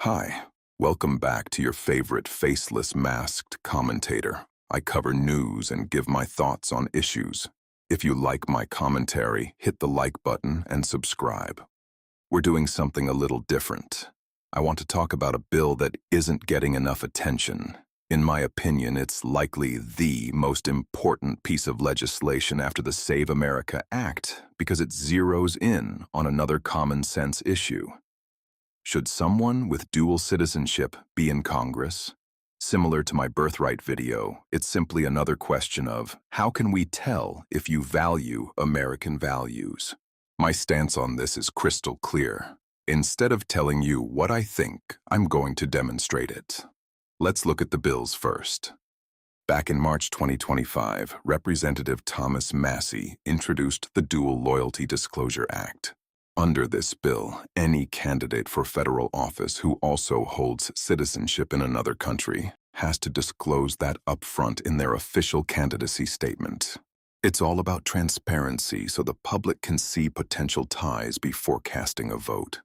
Hi, welcome back to your favorite faceless masked commentator. I cover news and give my thoughts on issues. If you like my commentary, hit the like button and subscribe. We're doing something a little different. I want to talk about a bill that isn't getting enough attention. In my opinion, it's likely the most important piece of legislation after the Save America Act because it zeroes in on another common sense issue. Should someone with dual citizenship be in Congress? Similar to my birthright video, it's simply another question of how can we tell if you value American values? My stance on this is crystal clear. Instead of telling you what I think, I'm going to demonstrate it. Let's look at the bills first. Back in March 2025, Representative Thomas Massie introduced the Dual Loyalty Disclosure Act. Under this bill, any candidate for federal office who also holds citizenship in another country has to disclose that upfront in their official candidacy statement. It's all about transparency so the public can see potential ties before casting a vote.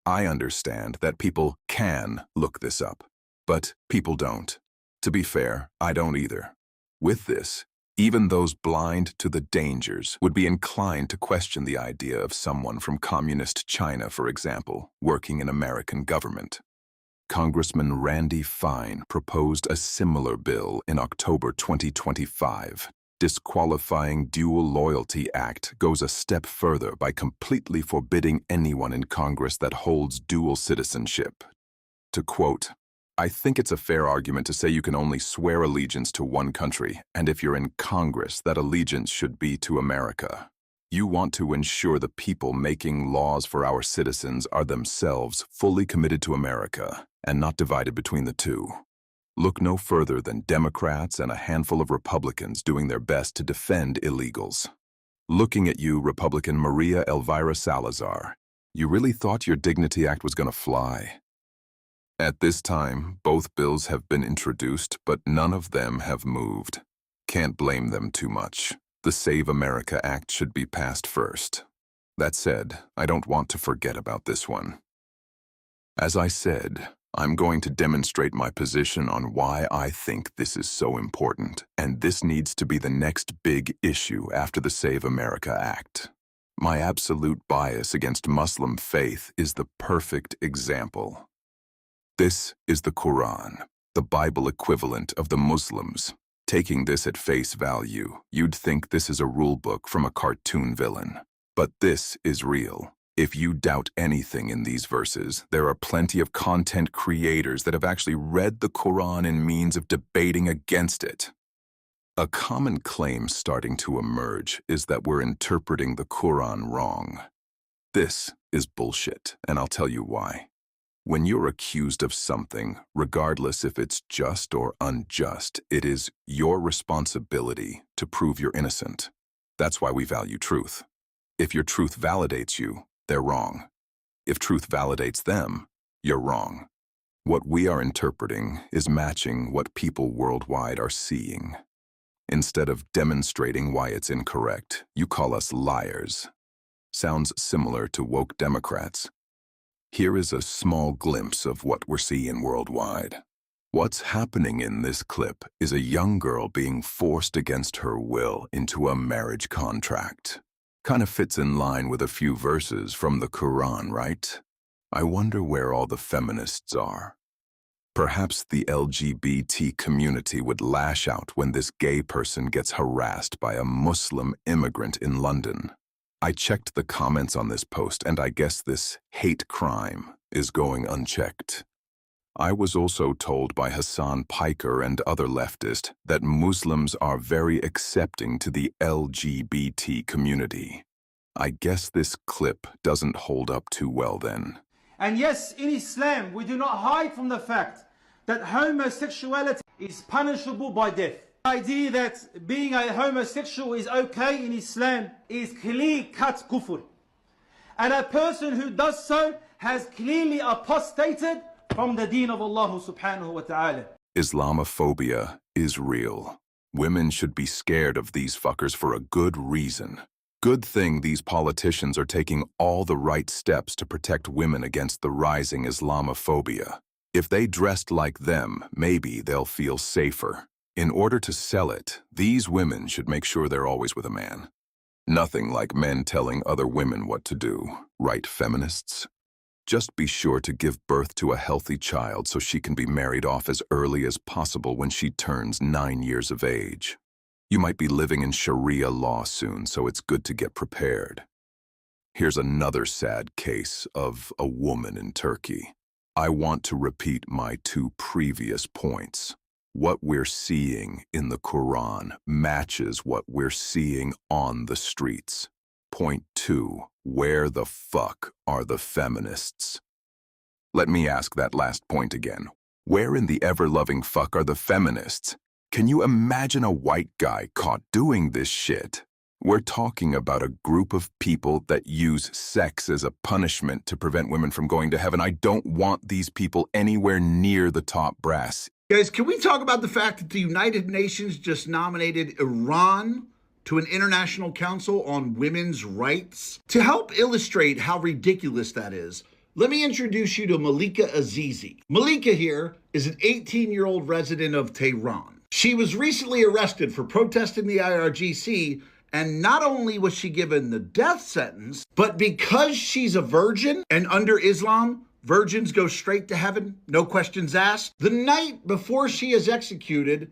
I understand that people can look this up, but people don't. To be fair, I don't either. With this, even those blind to the dangers would be inclined to question the idea of someone from communist China, for example, working in American government. Congressman Randy Fine proposed a similar bill in October 2025. Disqualifying Dual Loyalty Act goes a step further by completely forbidding anyone in Congress that holds dual citizenship. To quote, I think it's a fair argument to say you can only swear allegiance to one country, and if you're in Congress, that allegiance should be to America. You want to ensure the people making laws for our citizens are themselves fully committed to America and not divided between the two. Look no further than Democrats and a handful of Republicans doing their best to defend illegals. Looking at you, Republican Maria Elvira Salazar, you really thought your Dignity Act was going to fly. At this time, both bills have been introduced, but none of them have moved. Can't blame them too much. The Save America Act should be passed first. That said, I don't want to forget about this one. As I said, I'm going to demonstrate my position on why I think this is so important, and this needs to be the next big issue after the Save America Act. My absolute bias against Muslim faith is the perfect example. This is the Quran, the Bible equivalent of the Muslims. Taking this at face value, you'd think this is a rule book from a cartoon villain. But this is real. If you doubt anything in these verses, there are plenty of content creators that have actually read the Quran in means of debating against it. A common claim starting to emerge is that we're interpreting the Quran wrong. This is bullshit, and I'll tell you why. When you're accused of something, regardless if it's just or unjust, it is your responsibility to prove you're innocent. That's why we value truth. If your truth validates you, they're wrong. If truth validates them, you're wrong. What we are interpreting is matching what people worldwide are seeing. Instead of demonstrating why it's incorrect, you call us liars. Sounds similar to woke Democrats. Here is a small glimpse of what we're seeing worldwide. What's happening in this clip is a young girl being forced against her will into a marriage contract. Kind of fits in line with a few verses from the Quran, right? I wonder where all the feminists are. Perhaps the LGBT community would lash out when this gay person gets harassed by a Muslim immigrant in London. I checked the comments on this post, and I guess this hate crime is going unchecked. I was also told by Hassan Piker and other leftists that Muslims are very accepting to the LGBT community. I guess this clip doesn't hold up too well then. And yes, in Islam, we do not hide from the fact that homosexuality is punishable by death. The idea that being a homosexual is okay in Islam is clear-cut kufr. And a person who does so has clearly apostated from the deen of Allah subhanahu wa ta'ala. Islamophobia is real. Women should be scared of these fuckers for a good reason. Good thing these politicians are taking all the right steps to protect women against the rising Islamophobia. If they dressed like them, maybe they'll feel safer. In order to sell it, these women should make sure they're always with a man. Nothing like men telling other women what to do, right, feminists? Just be sure to give birth to a healthy child so she can be married off as early as possible when she turns 9 years of age. You might be living in Sharia law soon, so it's good to get prepared. Here's another sad case of a woman in Turkey. I want to repeat my 2 previous points. What we're seeing in the Quran matches what we're seeing on the streets. Point 2, where the fuck are the feminists? Let me ask that last point again. Where in the ever-loving fuck are the feminists? Can you imagine a white guy caught doing this shit? We're talking about a group of people that use sex as a punishment to prevent women from going to heaven. I don't want these people anywhere near the top brass. Guys, can we talk about the fact that the United Nations just nominated Iran to an International Council on Women's Rights? To help illustrate how ridiculous that is, let me introduce you to Malika Azizi. Malika here is an 18-year-old resident of Tehran. She was recently arrested for protesting the IRGC, and not only was she given the death sentence, but because she's a virgin and under Islam, virgins go straight to heaven, no questions asked. The night before she is executed,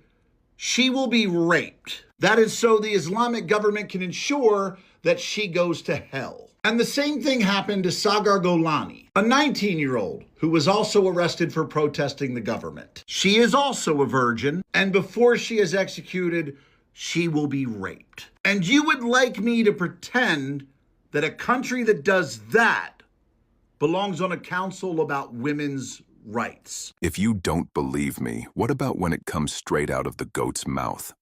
she will be raped. That is so the Islamic government can ensure that she goes to hell. And the same thing happened to Sagar Golani, a 19-year-old who was also arrested for protesting the government. She is also a virgin, and before she is executed, she will be raped. And you would like me to pretend that a country that does that belongs on a council about women's rights? If you don't believe me, what about when it comes straight out of the goat's mouth?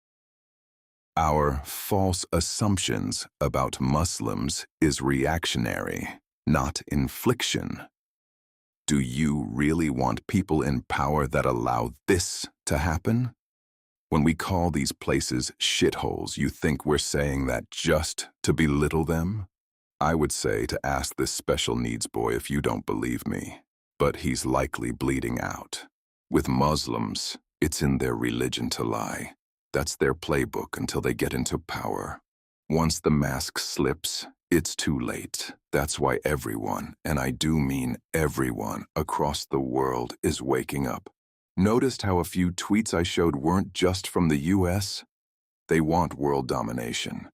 Our false assumptions about Muslims is reactionary, not infliction. Do you really want people in power that allow this to happen? When we call these places shitholes, you think we're saying that just to belittle them? I would say to ask this special needs boy if you don't believe me, but he's likely bleeding out. With Muslims, it's in their religion to lie. That's their playbook until they get into power. Once the mask slips, it's too late. That's why everyone, and I do mean everyone, across the world is waking up. Noticed how a few tweets I showed weren't just from the US? They want world domination.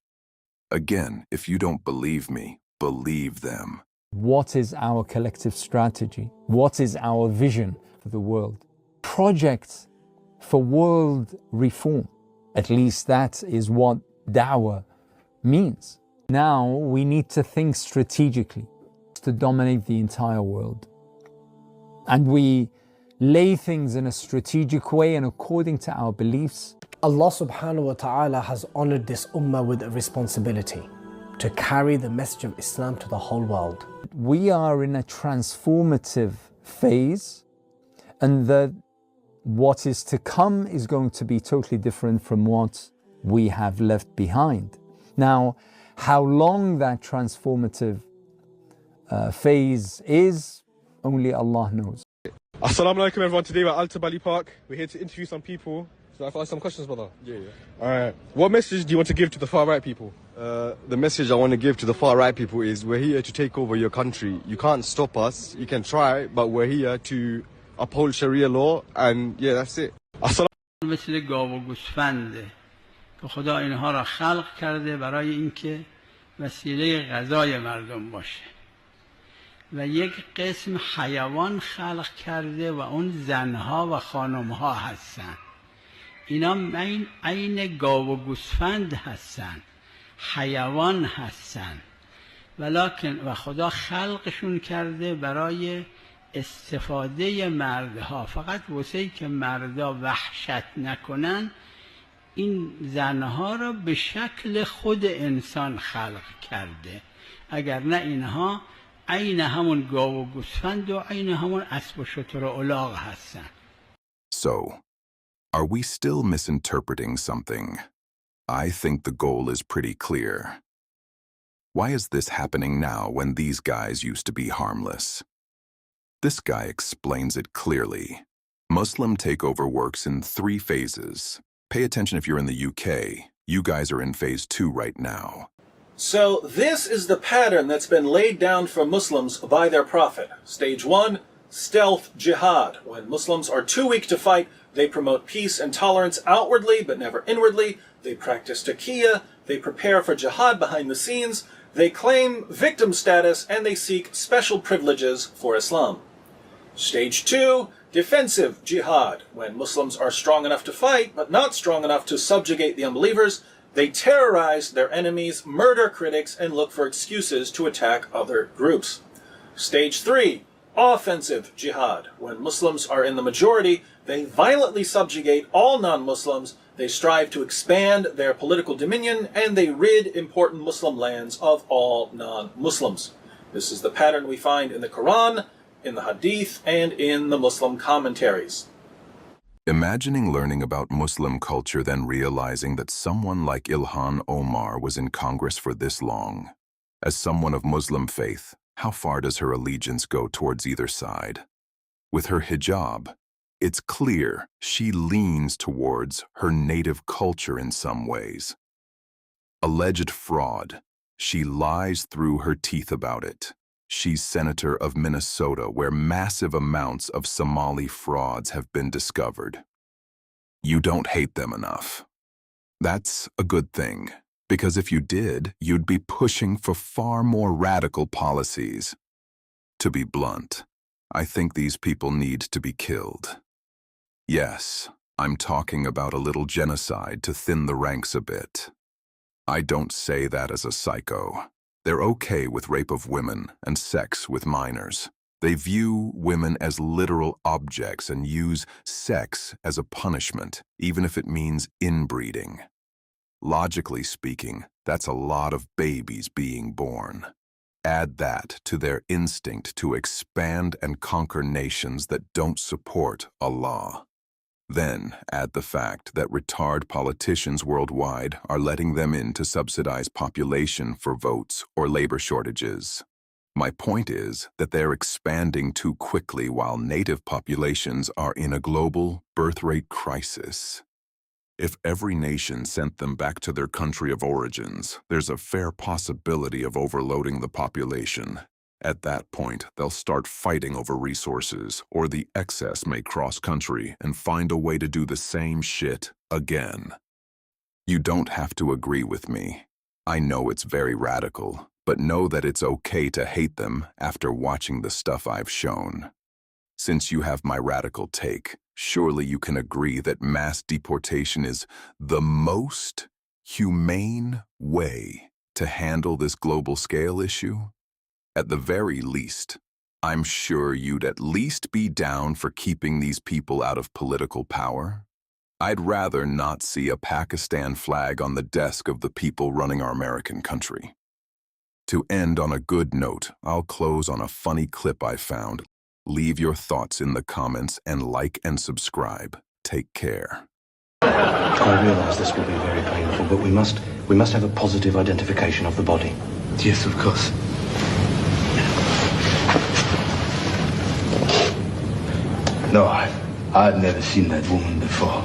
Again, if you don't believe me, believe them. What is our collective strategy? What is our vision for the world? Projects for world reform. At least that is what dawah means. Now we need to think strategically to dominate the entire world. And we lay things in a strategic way and according to our beliefs. Allah subhanahu wa ta'ala has honored this ummah with a responsibility to carry the message of Islam to the whole world. We are in a transformative phase, and that what is to come is going to be totally different from what we have left behind. Now, how long that transformative phase is, only Allah knows. Assalamu alaikum everyone, today we're at Alta Bali Park. We're here to interview some people. So I've asked some questions, brother. Yeah. Alright, what message do you want to give to the far right people? The message I want to give to the far right people is we're here to take over your country. You can't stop us. You can try, but we're here to uphold Sharia law, and yeah, that's it. مثل گاو و گوسفنده که خدا اینها را خلق کرده برای اینکه وسیله غذای مردم باشه و یک قسم حیوان خلق کرده و اون زنها و خانمها هستن. اینا عین گاو و گوسفند هستن، حیوان هستن، ولکن و خدا خلقشون کرده برای استفاده مردها، فقط واسه که مردا وحشت نکنن این زنها را به شکل خود انسان خلق کرده، اگر نه اینها عین همون گاو و گوسفند و عین همون اسب و شتر و الاغ هستن. So, are we still misinterpreting something? I think the goal is pretty clear. Why is this happening now when these guys used to be harmless? This guy explains it clearly. Muslim takeover works in 3 phases. Pay attention if you're in the UK. You guys are in phase 2 right now. So this is the pattern that's been laid down for Muslims by their prophet. Stage 1, stealth jihad. When Muslims are too weak to fight, they promote peace and tolerance outwardly but never inwardly. They practice taqiyya. They prepare for jihad behind the scenes. They claim victim status and they seek special privileges for Islam. Stage 2, defensive jihad. When Muslims are strong enough to fight but not strong enough to subjugate the unbelievers, they terrorize their enemies, murder critics, and look for excuses to attack other groups. Stage 3, offensive jihad. When Muslims are in the majority, they violently subjugate all non-Muslims, they strive to expand their political dominion, and they rid important Muslim lands of all non-Muslims. This is the pattern we find in the Quran, in the Hadith, and in the Muslim commentaries. Imagining learning about Muslim culture, then realizing that someone like Ilhan Omar was in Congress for this long. As someone of Muslim faith, how far does her allegiance go towards either side? With her hijab, it's clear she leans towards her native culture in some ways. Alleged fraud, she lies through her teeth about it. She's senator of Minnesota, where massive amounts of Somali frauds have been discovered. You don't hate them enough. That's a good thing, because if you did, you'd be pushing for far more radical policies. To be blunt, I think these people need to be killed. Yes, I'm talking about a little genocide to thin the ranks a bit. I don't say that as a psycho. They're okay with rape of women and sex with minors. They view women as literal objects and use sex as a punishment, even if it means inbreeding. Logically speaking, that's a lot of babies being born. Add that to their instinct to expand and conquer nations that don't support Allah. Then add the fact that retard politicians worldwide are letting them in to subsidize population for votes or labor shortages. My point is that they're expanding too quickly while native populations are in a global birth rate crisis. If every nation sent them back to their country of origins, there's a fair possibility of overloading the population. At that point, they'll start fighting over resources, or the excess may cross country and find a way to do the same shit again. You don't have to agree with me. I know it's very radical, but know that it's okay to hate them after watching the stuff I've shown. Since you have my radical take, surely you can agree that mass deportation is the most humane way to handle this global scale issue? At the very least, I'm sure you'd at least be down for keeping these people out of political power. I'd rather not see a Pakistan flag on the desk of the people running our American country. To end on a good note, I'll close on a funny clip I found. Leave your thoughts in the comments and like and subscribe. Take care. I realize this will be very painful, but we must have a positive identification of the body. Yes, of course. No, I've never seen that woman before.